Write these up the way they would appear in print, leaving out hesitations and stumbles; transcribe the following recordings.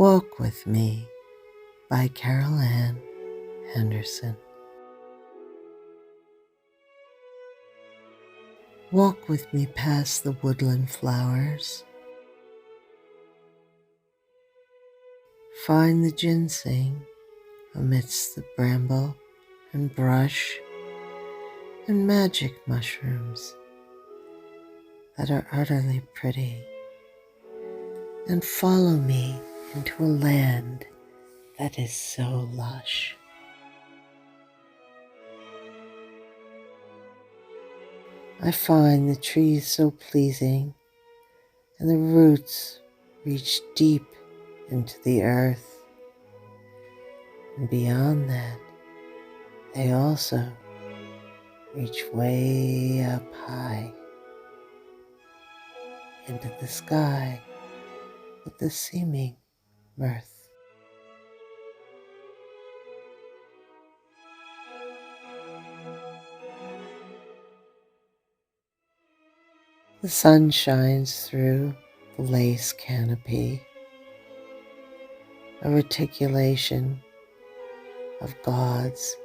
Walk with Me by Henderson. Walk with me past the woodland flowers. Find the ginseng amidst the bramble and brush and magic mushrooms that are utterly pretty, and follow me into a land that is so lush. I find the trees so pleasing, and the roots reach deep into the earth, and beyond that, they also reach way up high into the sky with the seeming mirth. The sun shines through the lace canopy, a reticulation of God's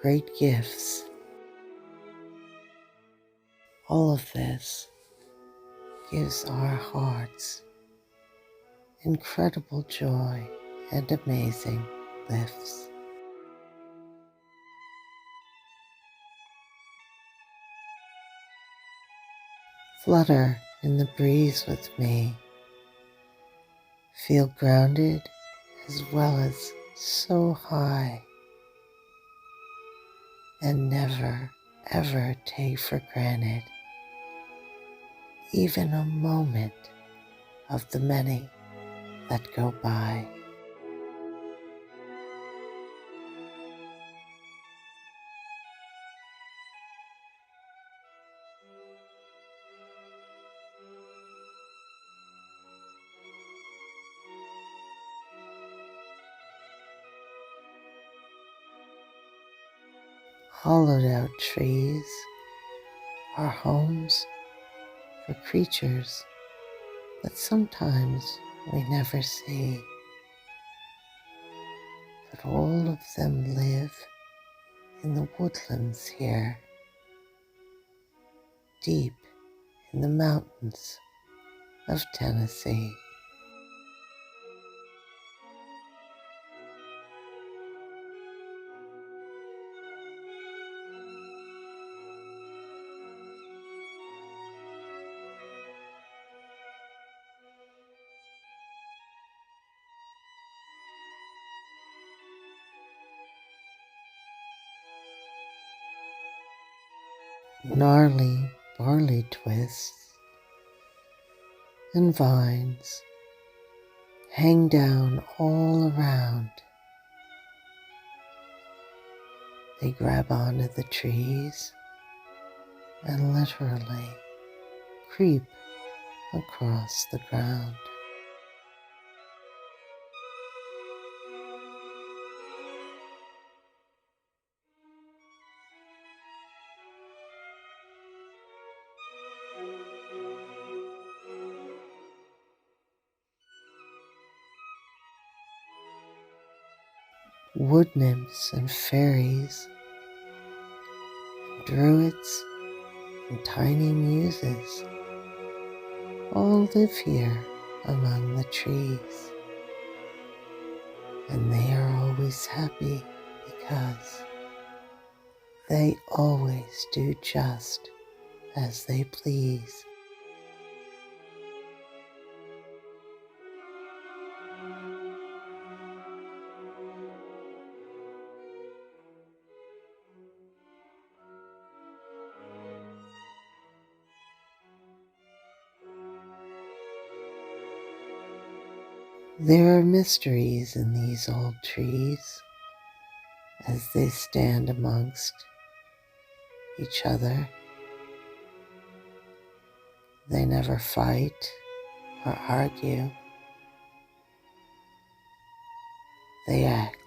great gifts. All of this gives our hearts incredible joy and amazing lifts. Flutter in the breeze with me. Feel grounded as well as so high. And never, ever take for granted even a moment of the many that go by. Hollowed out trees are homes for creatures that sometimes we never see, but all of them live in the woodlands here, deep in the mountains of Tennessee. Gnarly barley twists and vines hang down all around. They grab onto the trees and literally creep across the ground. Wood nymphs and fairies, druids and tiny muses all live here among the trees, and they are always happy because they always do just as they please. There are mysteries in these old trees as they stand amongst each other. They never fight or argue. They act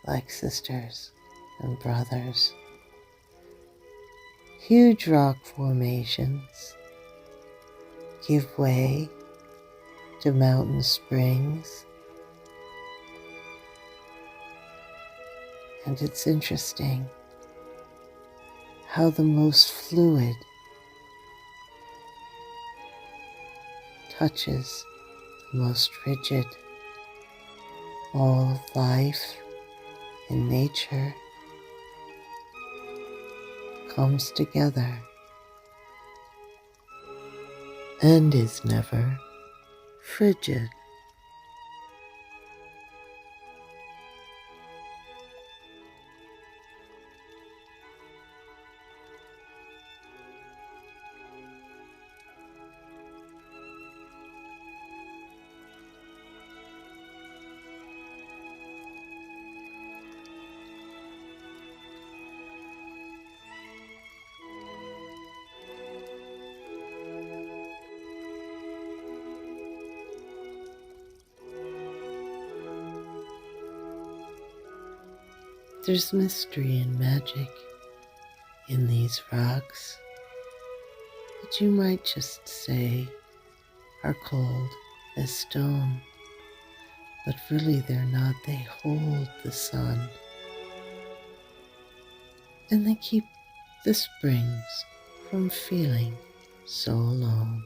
like sisters and brothers. Huge rock formations give way to mountain springs And it's interesting how the most fluid touches the most rigid. All of life in nature comes together and is never frigid. There's mystery and magic in these rocks that you might just say are cold as stone, but really they're not. They hold the sun and they keep the springs from feeling so alone.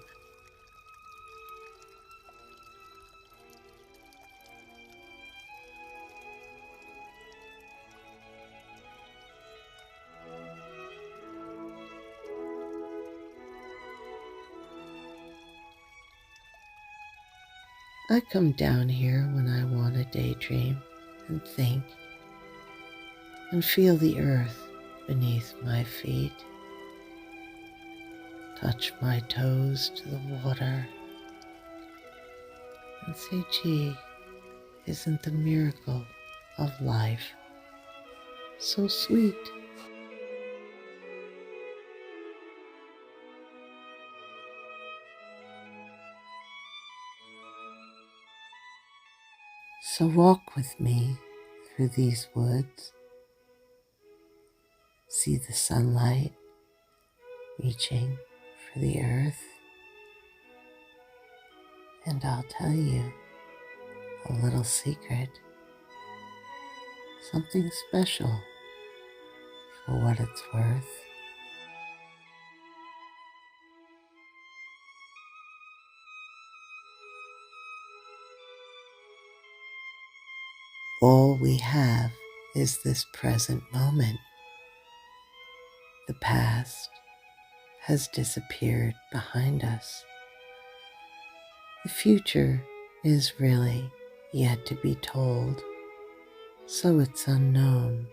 I come down here when I want to daydream and think and feel the earth beneath my feet, touch my toes to the water and say, gee, isn't the miracle of life so sweet? So walk with me through these woods, see the sunlight reaching for the earth, and I'll tell you a little secret, something special for what it's worth. All we have is this present moment. The past has disappeared behind us. The future is really yet to be told, so it's unknown.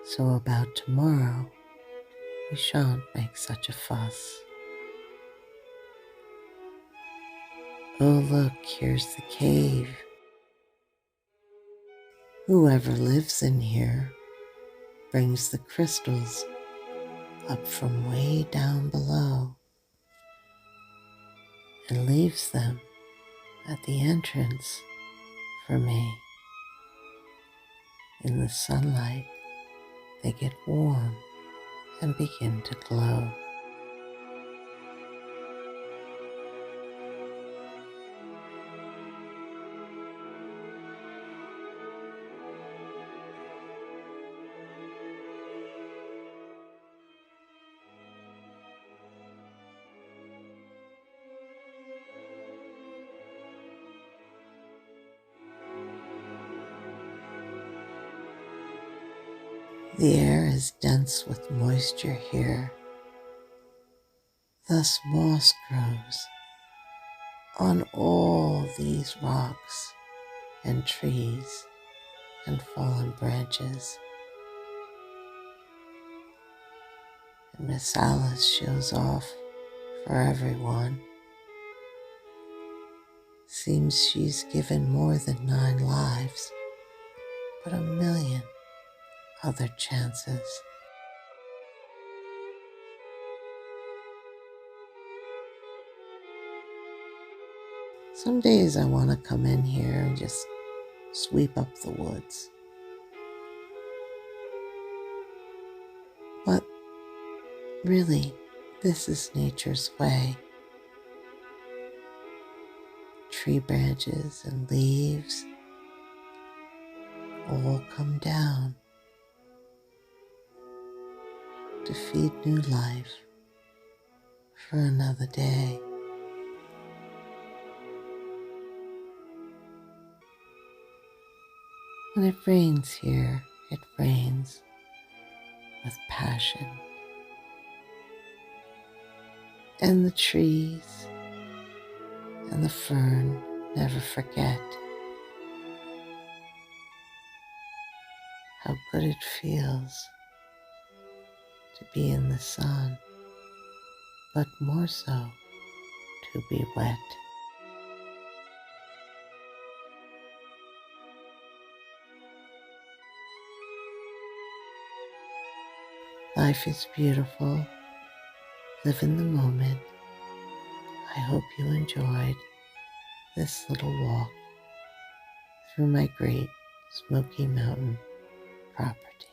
So about tomorrow, we shan't make such a fuss. Oh look, here's the cave. Whoever lives in here brings the crystals up from way down below and leaves them at the entrance for me. In the sunlight, they get warm and begin to glow. The air is dense with moisture here, thus moss grows on all these rocks and trees and fallen branches. And Miss Alice shows off for everyone. Seems she's given more than 9 lives, but 1,000,000 other chances. Some days I want to come in here and just sweep up the woods. But really, this is nature's way. Tree branches and leaves all come down to feed new life for another day. When it rains here, it rains with passion. And the trees and the fern never forget how good it feels to be in the sun, but more so to be wet. Life is beautiful. Live in the moment. I hope you enjoyed this little walk through my great Smoky Mountain property.